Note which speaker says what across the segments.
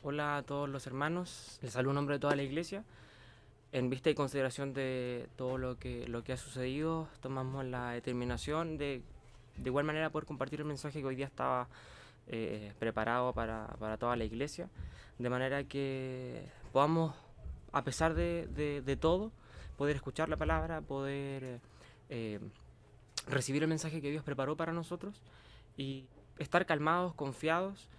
Speaker 1: Hola a todos los hermanos, les saludo en nombre de toda la iglesia. En vista y consideración de todo lo que ha sucedido, tomamos la determinación de igual manera poder compartir el mensaje que hoy día estaba preparado para toda la iglesia, de manera que podamos, a pesar de todo, poder escuchar la palabra, poder eh, recibir el mensaje que Dios preparó para nosotros y estar calmados, confiados,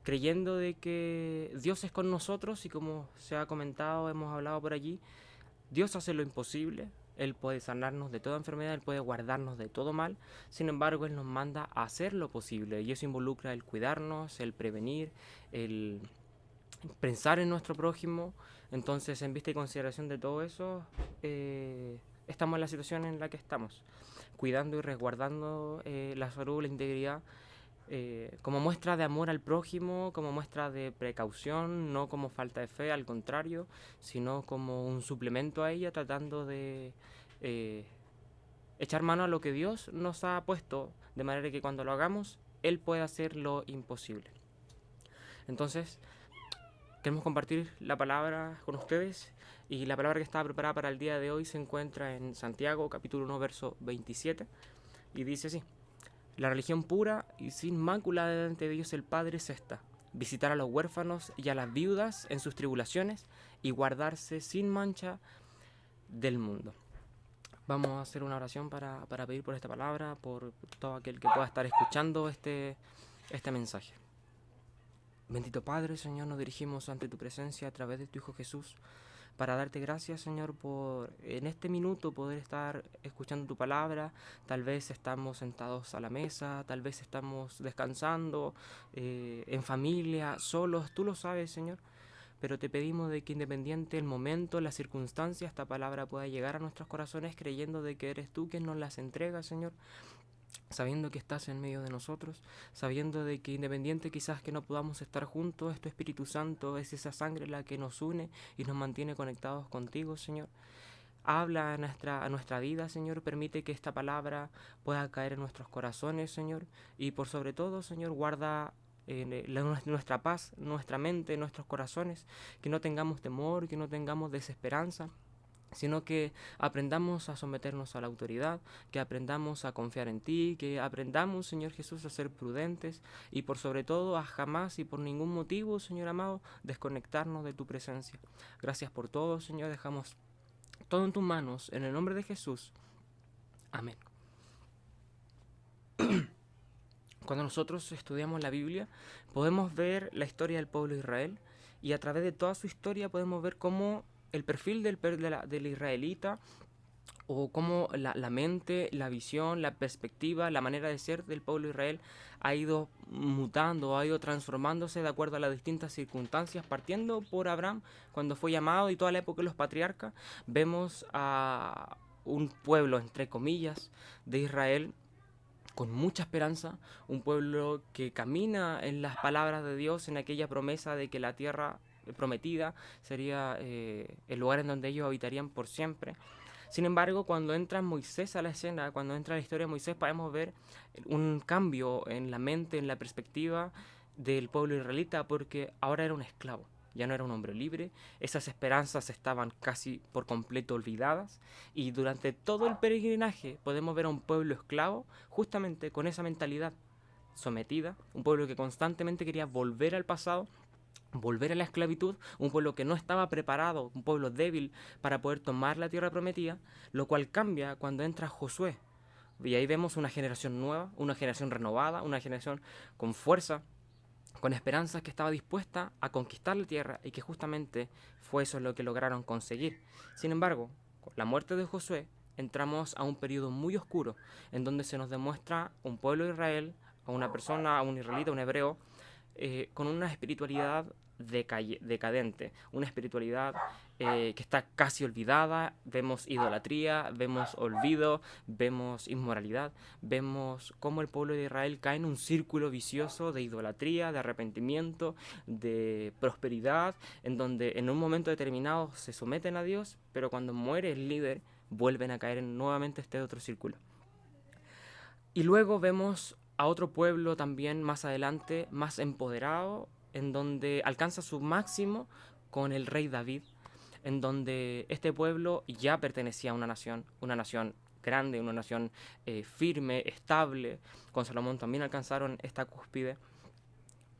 Speaker 1: creyendo de que Dios es con nosotros y como se ha comentado, hemos hablado por allí, Dios hace lo imposible. Él puede sanarnos de toda enfermedad, Él puede guardarnos de todo mal. Sin embargo, Él nos manda a hacer lo posible y eso involucra el cuidarnos, el prevenir, el pensar en nuestro prójimo. Entonces, en vista y consideración de todo eso, estamos en la situación en la que estamos, cuidando y resguardando la salud, la integridad, como muestra de amor al prójimo, como muestra de precaución, no como falta de fe, al contrario, sino como un suplemento a ella, tratando de eh, echar mano a lo que Dios nos ha puesto, de manera que cuando lo hagamos, Él puede hacer lo imposible. Entonces, queremos compartir la palabra con ustedes y la palabra que estaba preparada para el día de hoy se encuentra en Santiago capítulo 1 verso 27 y dice así: la religión pura y sin mácula delante de Dios el Padre es esta: visitar a los huérfanos y a las viudas en sus tribulaciones y guardarse sin mancha del mundo. Vamos a hacer una oración para pedir por esta palabra, por todo aquel que pueda estar escuchando este mensaje. Bendito Padre, Señor, nos dirigimos ante tu presencia a través de tu Hijo Jesús para darte gracias, Señor, por en este minuto poder estar escuchando tu palabra. Tal vez estamos sentados a la mesa, tal vez estamos descansando, en familia, solos, tú lo sabes, Señor. Pero te pedimos de que independiente el momento, la circunstancia, esta palabra pueda llegar a nuestros corazones creyendo de que eres tú quien nos las entrega, Señor, sabiendo que estás en medio de nosotros, sabiendo de que independiente quizás que no podamos estar juntos, es tu Espíritu Santo, es esa sangre la que nos une y nos mantiene conectados contigo, Señor. Habla a nuestra vida, Señor, permite que esta palabra pueda caer en nuestros corazones, Señor, y por sobre todo, Señor, guarda nuestra paz, nuestra mente, nuestros corazones, que no tengamos temor, que no tengamos desesperanza, sino que aprendamos a someternos a la autoridad, que aprendamos a confiar en ti, que aprendamos, Señor Jesús, a ser prudentes y por sobre todo a jamás y por ningún motivo, Señor amado, desconectarnos de tu presencia. Gracias por todo, Señor, dejamos todo en tus manos, en el nombre de Jesús. Amén. Cuando nosotros estudiamos la Biblia, podemos ver la historia del pueblo de Israel y a través de toda su historia podemos ver cómo el perfil del israelita o cómo la mente, la visión, la perspectiva, la manera de ser del pueblo de Israel ha ido mutando, ha ido transformándose de acuerdo a las distintas circunstancias, partiendo por Abraham cuando fue llamado y toda la época de los patriarcas, vemos a un pueblo, entre comillas, de Israel con mucha esperanza, un pueblo que camina en las palabras de Dios, en aquella promesa de que la tierra prometida sería el lugar en donde ellos habitarían por siempre. Sin embargo, cuando entra Moisés a la escena, cuando entra la historia de Moisés, podemos ver un cambio en la mente, en la perspectiva del pueblo israelita, porque ahora era un esclavo, ya no era un hombre libre, esas esperanzas estaban casi por completo olvidadas, y durante todo el peregrinaje podemos ver a un pueblo esclavo justamente con esa mentalidad sometida, un pueblo que constantemente quería volver al pasado, volver a la esclavitud, un pueblo que no estaba preparado, un pueblo débil para poder tomar la tierra prometida, lo cual cambia cuando entra Josué. Y ahí vemos una generación nueva, una generación renovada, una generación con fuerza, con esperanzas, que estaba dispuesta a conquistar la tierra y que justamente fue eso lo que lograron conseguir. Sin embargo, con la muerte de Josué entramos a un periodo muy oscuro en donde se nos demuestra un pueblo de Israel, a una persona, a un israelita, a un hebreo, con una espiritualidad decadente, una espiritualidad que está casi olvidada. Vemos idolatría, vemos olvido, vemos inmoralidad, vemos cómo el pueblo de Israel cae en un círculo vicioso de idolatría, de arrepentimiento, de prosperidad, en donde en un momento determinado se someten a Dios, pero cuando muere el líder vuelven a caer en nuevamente este otro círculo. Y luego vemos a otro pueblo también más adelante, más empoderado, en donde alcanza su máximo con el rey David, en donde este pueblo ya pertenecía a una nación grande, una nación firme, estable. Con Salomón también alcanzaron esta cúspide.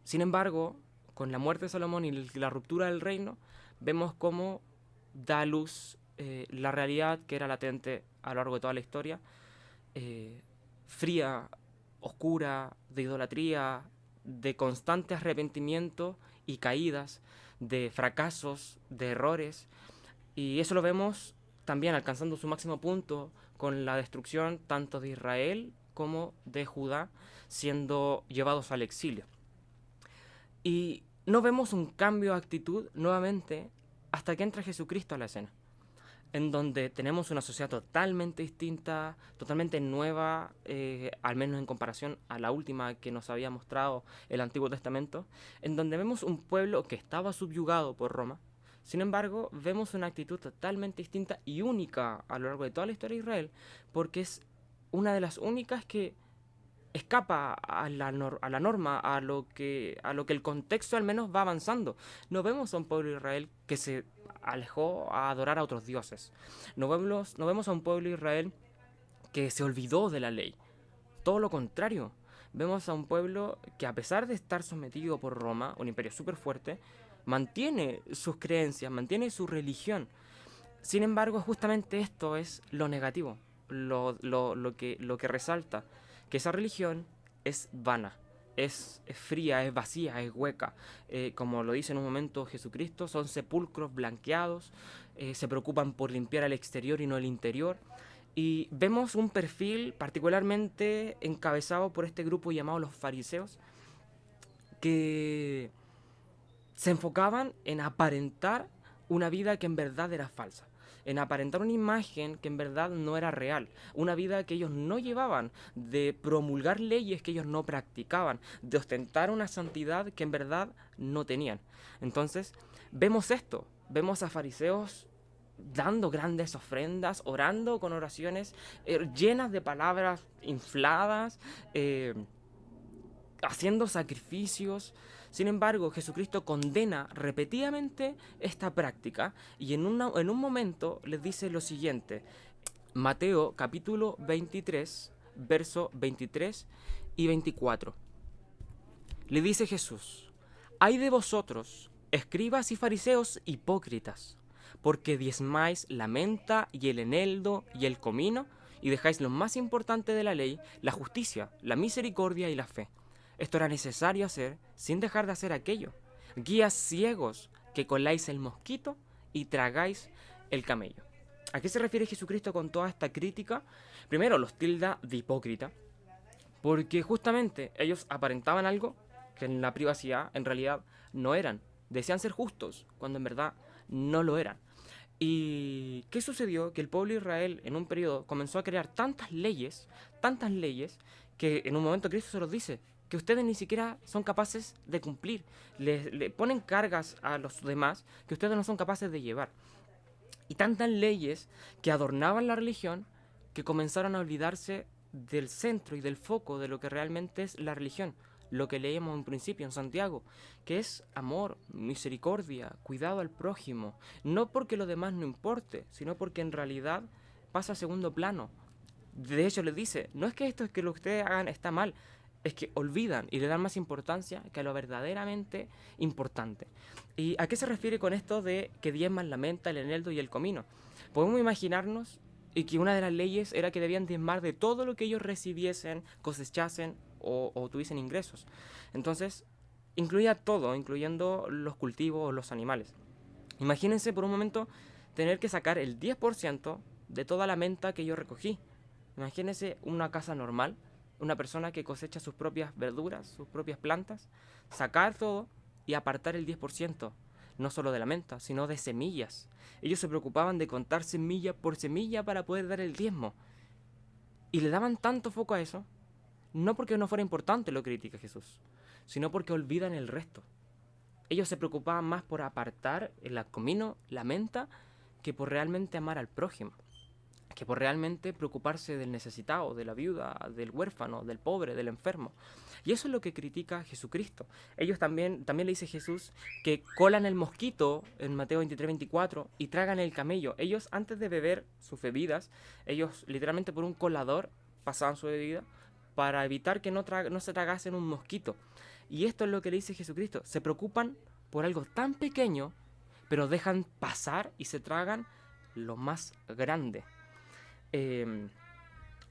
Speaker 1: Sin embargo, con la muerte de Salomón y la ruptura del reino, vemos cómo da a luz la realidad que era latente a lo largo de toda la historia, fría, oscura, de idolatría, de constante arrepentimiento y caídas, de fracasos, de errores. Y eso lo vemos también alcanzando su máximo punto con la destrucción tanto de Israel como de Judá, siendo llevados al exilio. Y no vemos un cambio de actitud nuevamente hasta que entra Jesucristo a la escena, en donde tenemos una sociedad totalmente distinta, totalmente nueva, al menos en comparación a la última que nos había mostrado el Antiguo Testamento, en donde vemos un pueblo que estaba subyugado por Roma. Sin embargo, vemos una actitud totalmente distinta y única a lo largo de toda la historia de Israel, porque es una de las únicas que escapa a la norma, a lo que el contexto al menos va avanzando. No vemos a un pueblo de Israel que se alejó a adorar a otros dioses. No vemos a un pueblo de Israel que se olvidó de la ley. Todo lo contrario. Vemos a un pueblo que, a pesar de estar sometido por Roma, un imperio súper fuerte, mantiene sus creencias, mantiene su religión. Sin embargo, justamente esto es lo negativo, lo que resalta, que esa religión es vana, es fría, es vacía, es hueca. Como lo dice en un momento Jesucristo, son sepulcros blanqueados, se preocupan por limpiar el exterior y no el interior. Y vemos un perfil particularmente encabezado por este grupo llamado los fariseos, que se enfocaban en aparentar una vida que en verdad era falsa, en aparentar una imagen que en verdad no era real, una vida que ellos no llevaban, de promulgar leyes que ellos no practicaban, de ostentar una santidad que en verdad no tenían. Entonces, vemos esto, vemos a fariseos dando grandes ofrendas, orando con oraciones llenas de palabras infladas, haciendo sacrificios. Sin embargo, Jesucristo condena repetidamente esta práctica y en un momento les dice lo siguiente. Mateo capítulo 23, verso 23 y 24. Le dice Jesús: «Ay de vosotros, escribas y fariseos hipócritas, porque diezmáis la menta y el eneldo y el comino, y dejáis lo más importante de la ley, la justicia, la misericordia y la fe. Esto era necesario hacer sin dejar de hacer aquello. Guías ciegos, que coláis el mosquito y tragáis el camello». ¿A qué se refiere Jesucristo con toda esta crítica? Primero, los tilda de hipócrita, porque justamente ellos aparentaban algo que en la privacidad en realidad no eran. Decían ser justos, cuando en verdad no lo eran. ¿Y qué sucedió? Que el pueblo de Israel en un periodo comenzó a crear tantas leyes, que en un momento Cristo se los dice, que ustedes ni siquiera son capaces de cumplir. Le ponen cargas a los demás que ustedes no son capaces de llevar. Y tantas leyes que adornaban la religión que comenzaron a olvidarse del centro y del foco de lo que realmente es la religión. Lo que leíamos en principio en Santiago, que es amor, misericordia, cuidado al prójimo. No porque lo demás no importe, sino porque en realidad pasa a segundo plano. De hecho, les dice, no es que esto es que lo que ustedes hagan está mal, es que olvidan y le dan más importancia que a lo verdaderamente importante. ¿Y a qué se refiere con esto de que diezman la menta, el eneldo y el comino? Podemos imaginarnos y que una de las leyes era que debían diezmar de todo lo que ellos recibiesen, cosechasen o tuviesen ingresos. Entonces, incluía todo, incluyendo los cultivos o los animales. Imagínense por un momento tener que sacar el 10% de toda la menta que yo recogí. Imagínense una casa normal, una persona que cosecha sus propias verduras, sus propias plantas, sacar todo y apartar el 10%, no solo de la menta, sino de semillas. Ellos se preocupaban de contar semilla por semilla para poder dar el diezmo. Y le daban tanto foco a eso, no porque no fuera importante, lo critica Jesús, sino porque olvidan el resto. Ellos se preocupaban más por apartar el comino, la menta, que por realmente amar al prójimo. que por realmente preocuparse del necesitado, de la viuda, del huérfano, del pobre, del enfermo. Y eso es lo que critica Jesucristo. Ellos también le dice Jesús que colan el mosquito en Mateo 23-24 y tragan el camello. Ellos antes de beber sus bebidas, ellos literalmente por un colador pasaban su bebida para evitar que no se tragasen un mosquito. Y esto es lo que le dice Jesucristo. Se preocupan por algo tan pequeño, pero dejan pasar y se tragan lo más grande.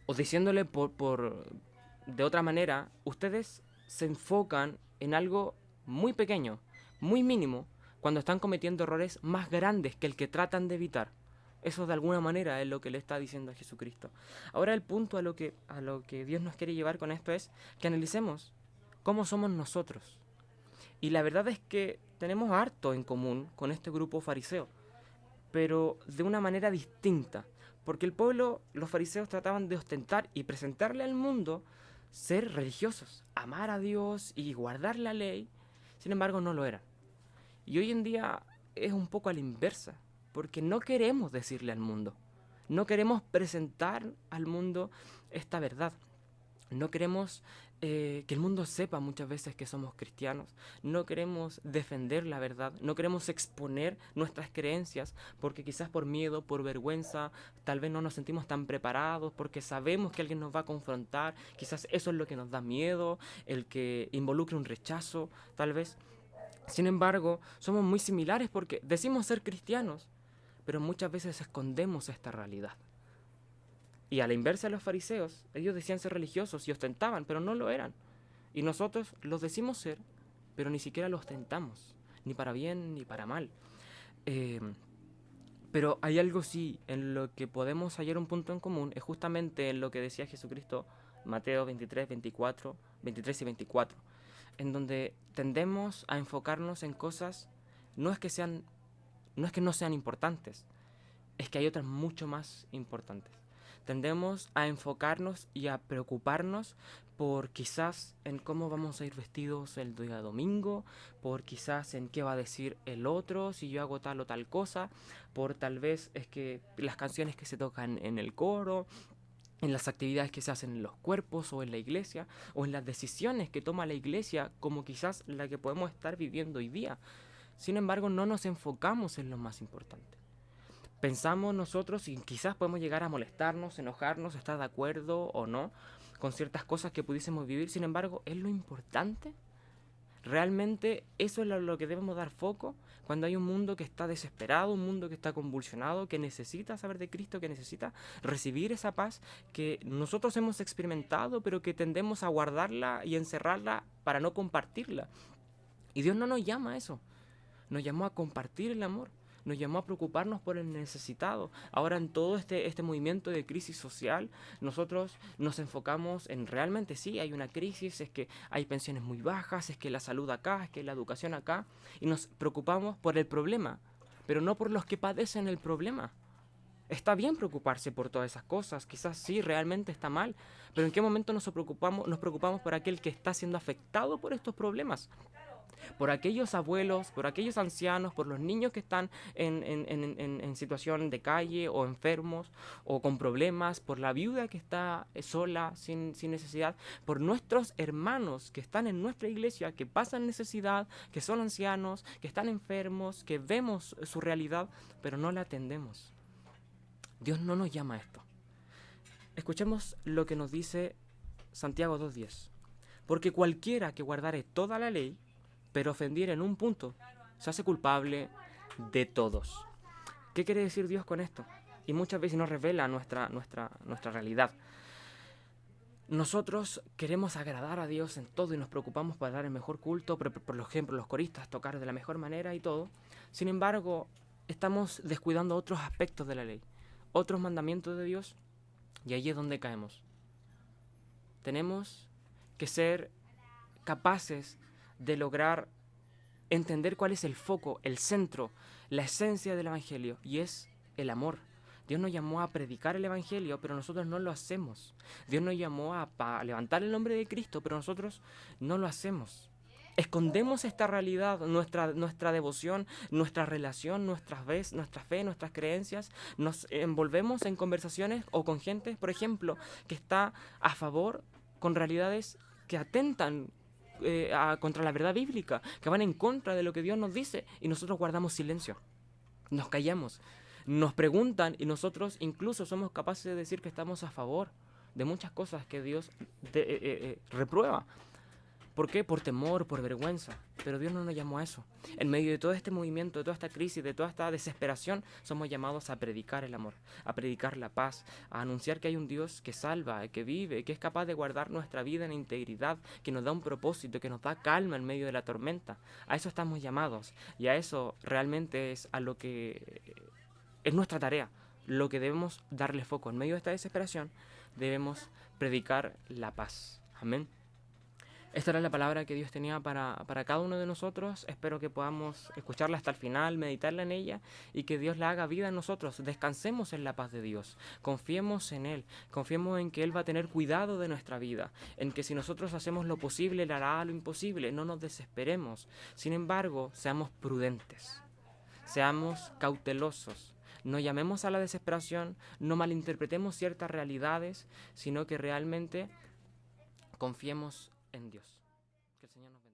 Speaker 1: O diciéndole de otra manera, ustedes se enfocan en algo muy pequeño, muy mínimo, cuando están cometiendo errores más grandes que el que tratan de evitar. Eso de alguna manera es lo que le está diciendo a Jesucristo. Ahora el punto a lo que Dios nos quiere llevar con esto es que analicemos cómo somos nosotros. Y la verdad es que tenemos harto en común con este grupo fariseo, pero de una manera distinta. Porque el pueblo, los fariseos trataban de ostentar y presentarle al mundo ser religiosos, amar a Dios y guardar la ley, sin embargo no lo eran. Y hoy en día es un poco a la inversa, porque no queremos decirle al mundo, no queremos presentar al mundo esta verdad. No queremos que el mundo sepa muchas veces que somos cristianos. No queremos defender la verdad. No queremos exponer nuestras creencias porque quizás por miedo, por vergüenza, tal vez no nos sentimos tan preparados porque sabemos que alguien nos va a confrontar. Quizás eso es lo que nos da miedo, el que involucre un rechazo, tal vez. Sin embargo, somos muy similares porque decimos ser cristianos, pero muchas veces escondemos esta realidad. Y a la inversa de los fariseos, ellos decían ser religiosos y ostentaban, pero no lo eran. Y nosotros los decimos ser, pero ni siquiera lo ostentamos, ni para bien ni para mal. Pero hay algo sí en lo que podemos hallar un punto en común, es justamente en lo que decía Jesucristo, Mateo 23 y 24, en donde tendemos a enfocarnos en cosas, no es que no sean importantes, es que hay otras mucho más importantes. Tendemos a enfocarnos y a preocuparnos por quizás en cómo vamos a ir vestidos el día domingo, por quizás en qué va a decir el otro si yo hago tal o tal cosa, por tal vez es que las canciones que se tocan en el coro, en las actividades que se hacen en los cuerpos o en la iglesia, o en las decisiones que toma la iglesia como quizás la que podemos estar viviendo hoy día. Sin embargo, no nos enfocamos en lo más importante. Pensamos nosotros y quizás podemos llegar a molestarnos, enojarnos, estar de acuerdo o no con ciertas cosas que pudiésemos vivir. Sin embargo, ¿es lo importante? ¿Realmente eso es lo que debemos dar foco cuando hay un mundo que está desesperado, un mundo que está convulsionado, que necesita saber de Cristo, que necesita recibir esa paz que nosotros hemos experimentado, pero que tendemos a guardarla y encerrarla para no compartirla? Y Dios no nos llama a eso, nos llamó a compartir el amor. Nos llamó a preocuparnos por el necesitado. Ahora en todo este movimiento de crisis social, nosotros nos enfocamos en realmente sí, hay una crisis, es que hay pensiones muy bajas, es que la salud acá, es que la educación acá, y nos preocupamos por el problema, pero no por los que padecen el problema. Está bien preocuparse por todas esas cosas, quizás sí, realmente está mal, pero ¿en qué momento nos preocupamos por aquel que está siendo afectado por estos problemas? Por aquellos abuelos, por aquellos ancianos, por los niños que están en situación de calle o enfermos o con problemas, por la viuda que está sola, sin necesidad, por nuestros hermanos que están en nuestra iglesia, que pasan necesidad, que son ancianos, que están enfermos, que vemos su realidad, pero no la atendemos. Dios no nos llama a esto. Escuchemos lo que nos dice Santiago 2:10. Porque cualquiera que guardare toda la ley, pero ofendiera en un punto, se hace culpable de todos. ¿Qué quiere decir Dios con esto? Y muchas veces nos revela nuestra realidad. Nosotros queremos agradar a Dios en todo y nos preocupamos por dar el mejor culto, por ejemplo, los coristas tocar de la mejor manera y todo. Sin embargo, estamos descuidando otros aspectos de la ley, otros mandamientos de Dios, y ahí es donde caemos. Tenemos que ser capaces de lograr entender cuál es el foco, el centro, la esencia del Evangelio, y es el amor. Dios nos llamó a predicar el Evangelio, pero nosotros no lo hacemos. Dios nos llamó a levantar el nombre de Cristo, pero nosotros no lo hacemos. Escondemos esta realidad, nuestra devoción, nuestra relación, nuestra fe, nuestras creencias. Nos envolvemos en conversaciones o con gente, por ejemplo, que está a favor con realidades que atentan contra la verdad bíblica, que van en contra de lo que Dios nos dice, y nosotros guardamos silencio, nos callamos, nos preguntan y nosotros incluso somos capaces de decir que estamos a favor de muchas cosas que Dios reprueba. ¿Por qué? Por temor, por vergüenza. Pero Dios no nos llamó a eso. En medio de todo este movimiento, de toda esta crisis, de toda esta desesperación, somos llamados a predicar el amor, a predicar la paz, a anunciar que hay un Dios que salva, que vive, que es capaz de guardar nuestra vida en integridad, que nos da un propósito, que nos da calma en medio de la tormenta. A eso estamos llamados. Y a eso realmente es a lo que es nuestra tarea, lo que debemos darle foco. En medio de esta desesperación debemos predicar la paz. Amén. Esta era la palabra que Dios tenía para cada uno de nosotros. Espero que podamos escucharla hasta el final, meditarla en ella y que Dios la haga vida en nosotros. Descansemos en la paz de Dios. Confiemos en Él. Confiemos en que Él va a tener cuidado de nuestra vida. En que si nosotros hacemos lo posible, Él hará lo imposible. No nos desesperemos. Sin embargo, seamos prudentes. Seamos cautelosos. No llamemos a la desesperación. No malinterpretemos ciertas realidades, sino que realmente confiemos en Dios. Que el Señor nos bendiga.